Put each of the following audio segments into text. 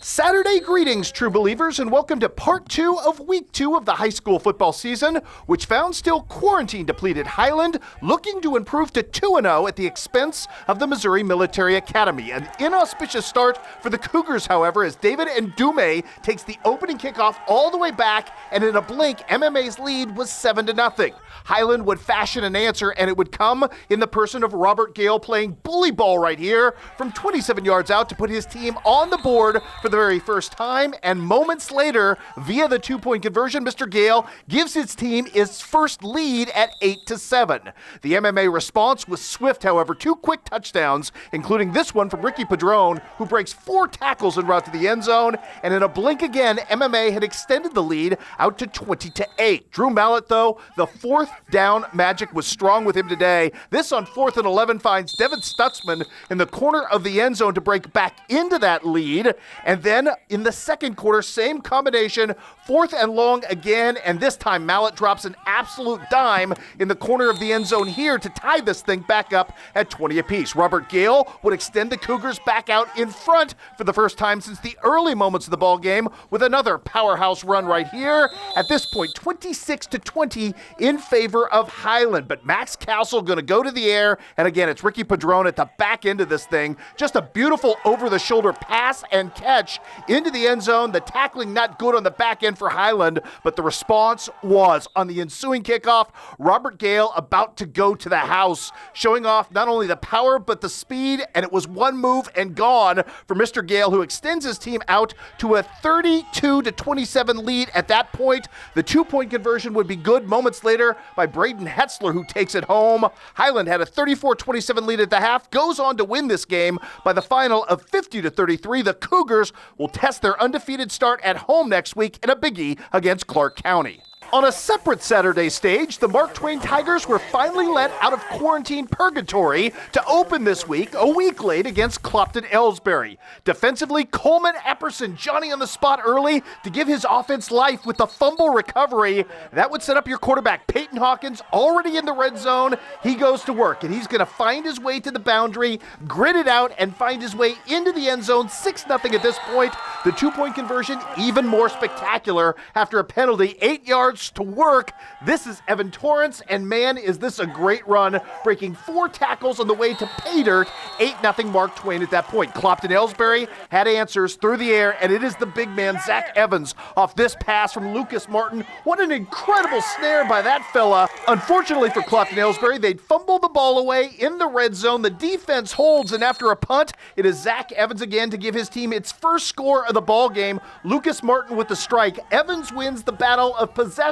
Saturday greetings, true believers, and welcome to part 2 of week 2 of the high school football season, which found still quarantine-depleted Highland looking to improve to 2-0 at the expense of the Missouri Military Academy. An inauspicious start for the Cougars, however, as David Ndume takes the opening kickoff all the way back, and in a blink, MMA's lead was 7-0. Highland would fashion an answer, and it would come in the person of Robert Gale playing bully ball right here from 27 yards out to put his team on the board for the very first time, and moments later, via the 2-point conversion, Mr. Gale gives his team its first lead at 8-7. The MMA response was swift, however, 2 quick touchdowns, including this one from Ricky Padron, who breaks 4 tackles en route to the end zone, and in a blink again, MMA had extended the lead out to 20-8. Drew Mallett, though, the 4th down magic was strong with him today. This on 4th and 11 finds Devin Stutzman in the corner of the end zone to break back into that lead, and then in the second quarter, same combination, 4th and long again, and this time Mallett drops an absolute dime in the corner of the end zone here to tie this thing back up at 20 apiece. Robert Gale would extend the Cougars back out in front for the first time since the early moments of the ball game with another powerhouse run right here. At this point, 26-20 in favor of Highland, but Max Castle going to go to the air, and again, it's Ricky Padron at the back end of this thing. Just a beautiful over-the-shoulder pass and catch into the end zone. The tackling not good on the back end for Highland, but the response was. On the ensuing kickoff, Robert Gale about to go to the house, showing off not only the power but the speed, and it was one move and gone for Mr. Gale, who extends his team out to a 32-27 lead at that point. The 2-point conversion would be good moments later by Braden Hetzler, who takes it home. Highland had a 34-27 lead at the half, goes on to win this game by the final of 50-33. The Cougars will test their undefeated start at home next week in a biggie against Clark County. On a separate Saturday stage, the Mark Twain Tigers were finally let out of quarantine purgatory to open this week, a week late against Clopton Ellsbury. Defensively, Coleman Epperson, Johnny on the spot early to give his offense life with the fumble recovery. That would set up your quarterback, Peyton Hawkins, already in the red zone. He goes to work, and he's going to find his way to the boundary, grit it out, and find his way into the end zone. 6-0 at this point. The 2-point conversion even more spectacular after a penalty, 8 yards to work. This is Evan Torrance, and man, is this a great run, breaking 4 tackles on the way to pay dirt. 8-0 Mark Twain at that point. Clopton Ellsbury had answers through the air, and it is the big man, Zach Evans, off this pass from Lucas Martin. What an incredible snare by that fella. Unfortunately for Clopton Ellsbury, they'd fumble the ball away in the red zone. The defense holds, and after a punt, it is Zach Evans again to give his team its first score of the ball game. Lucas Martin with the strike. Evans wins the battle of possession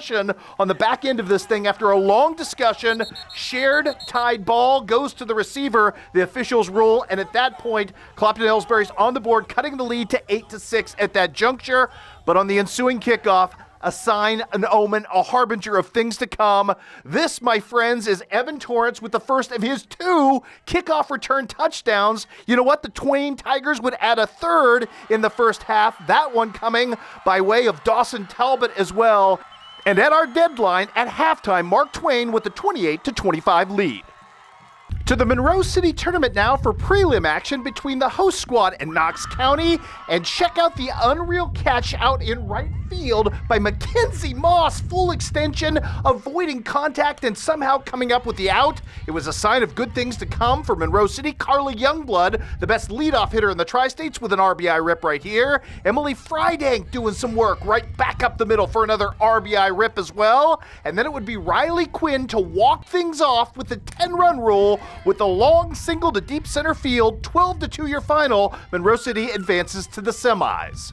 on the back end of this thing after a long discussion. Shared tied ball goes to the receiver. The officials rule, and at that point, Clopton Ellsbury's on the board, cutting the lead to 8-6 at that juncture. But on the ensuing kickoff, a sign, an omen, a harbinger of things to come. This, my friends, is Evan Torrance with the first of his 2 kickoff return touchdowns. You know what? The Twain Tigers would add a 3rd in the first half. That one coming by way of Dawson Talbot as well. And at our deadline, at halftime, Mark Twain with the 28-25 lead. To the Monroe City Tournament now for prelim action between the host squad and Knox County. And check out the unreal catch out in right field by Mackenzie Moss. Full extension, avoiding contact and somehow coming up with the out. It was a sign of good things to come for Monroe City. Carly Youngblood, the best leadoff hitter in the Tri-States, with an RBI rip right here. Emily Frydank doing some work right back up the middle for another RBI rip as well. And then it would be Riley Quinn to walk things off with the 10-run rule with the long single to deep center field. 12-2 your final. Monroe City advances to the semis.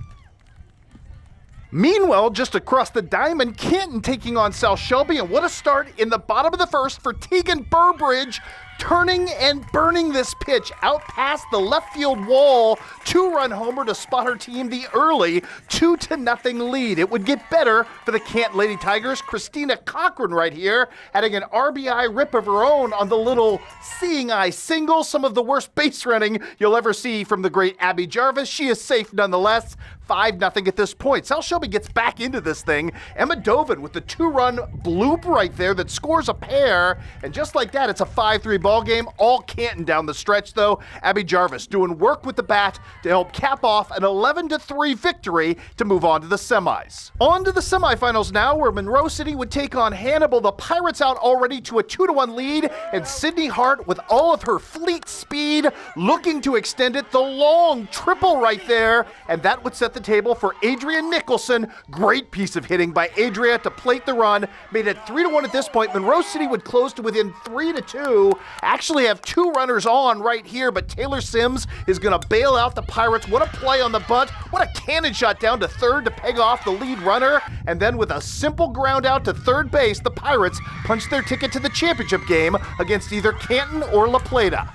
Meanwhile, just across the diamond, Canton taking on South Shelby, and what a start in the bottom of the first for Tegan Burbridge, turning and burning this pitch out past the left field wall. 2-run homer to spot her team the early 2-0 lead. It would get better for the Canton Lady Tigers. Christina Cochran right here, adding an RBI rip of her own on the little seeing eye single. Some of the worst base running you'll ever see from the great Abby Jarvis. She is safe nonetheless. 5-0 at this point. South Shelby gets back into this thing. Emma Dovin with the 2-run bloop right there that scores a pair. And just like that, it's a 5-3 ball ball game. All Canton down the stretch, though. Abby Jarvis doing work with the bat to help cap off an 11-3 victory to move on to the semis. On to the semifinals now, where Monroe City would take on Hannibal. The Pirates out already to a 2-1 lead, and Sydney Hart, with all of her fleet speed, looking to extend it. The long triple right there, and that would set the table for Adria Nicholson. Great piece of hitting by Adria to plate the run. Made it 3-1 at this point. Monroe City would close to within 3-2. Actually have two runners on right here, but Taylor Sims is going to bail out the Pirates. What a play on the bunt. What a cannon shot down to third to peg off the lead runner. And then with a simple ground out to third base, the Pirates punched their ticket to the championship game against either Canton or La Plata.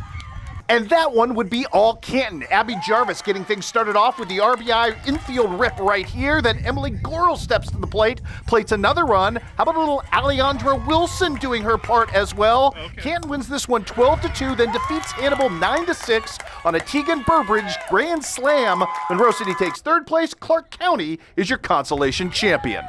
And that one would be all Canton. Abby Jarvis getting things started off with the RBI infield rip right here. Then Emily Gorel steps to the plate, plates another run. How about a little Alejandra Wilson doing her part as well? Okay. Canton wins this one 12-2, then defeats Hannibal 9-6 on a Tegan Burbridge grand slam. Monroe City takes third place. Clark County is your consolation champion.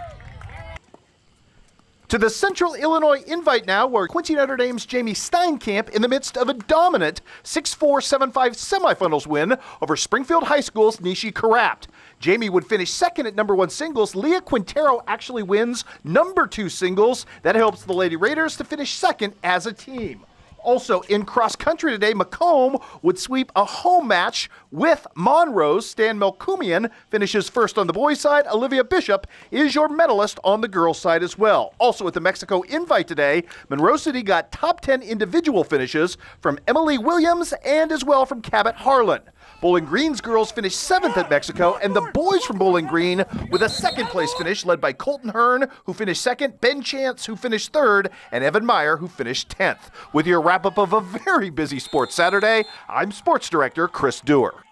To the Central Illinois Invite now, where Quincy Notre Dame's Jamie Steinkamp in the midst of a dominant 6-4-7-5 semifinals win over Springfield High School's Nishi Karapt. Jamie would finish second at number 1 singles. Leah Quintero actually wins number 2 singles. That helps the Lady Raiders to finish second as a team. Also in cross country today, Macomb would sweep a home match with Monroe. Stan Melkumian finishes first on the boys' side. Olivia Bishop is your medalist on the girls' side as well. Also at the Mexico Invite today, Monroe City got top 10 individual finishes from Emily Williams and as well from Cabot Harlan. Bowling Green's girls finished 7th at Mexico, and the boys from Bowling Green with a second place finish led by Colton Hearn, who finished 2nd, Ben Chance, who finished 3rd, and Evan Meyer, who finished 10th. With your wrap-up of a very busy sports Saturday, I'm Sports Director Chris Dewar.